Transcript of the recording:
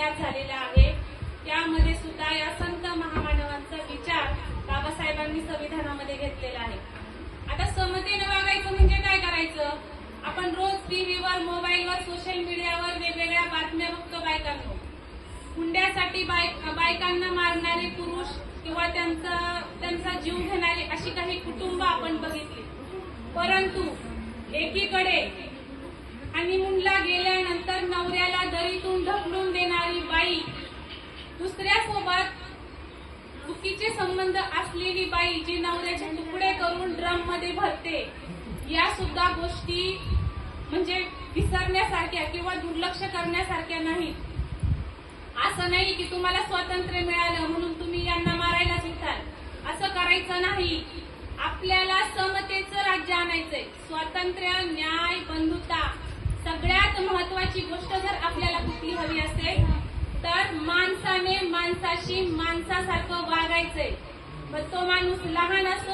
तयार झालेला आहे, त्यामध्ये सुद्धा या संत महामानवांचा विचार बाबासाहेबांनी संविधानामध्ये घेतलेला आहे. आता समतेनं वागायचं म्हणजे काय करायचं? आपण रोज टीव्हीवर, मोबाईलवर, सोशल मीडियावर वेगवेगळ्या बातम्या बघतो. बायकांनो, हुंड्यासाठी बायकांना मारणारे पुरुष किंवा त्यांचा जीव घेणारे अशी काही कुटुंब आपण बघितली. परंतु एकीकडे हनीमूनला गेल्यानंतर नवऱ्याला दरीतून ढकलून देणारी बाई, दुसऱ्यासोबत चुकीचे संबंध असलेली बाई जी नवऱ्याचे तुकडे करून ड्रम मध्ये भरते, या सुद्धा गोष्टी म्हणजे विसरण्यासारख्या किंवा दुर्लक्ष करण्यासारख्या नाहीत. असं नाही की तुम्हाला स्वातंत्र्य मिळालं म्हणून तुम्ही यांना मारायलाच उठाल, असं करायचं नाही. आपल्याला समतेचं राज्य आणायचंय. स्वातंत्र्य, न्याय, बंधुता सगळ्यात महत्वाची गोष्ट जर आपल्याला कुठली हवी असेल तर माणसाने माणसाशी माणसासारखं वागायचंय. मग तो माणूस लहान असो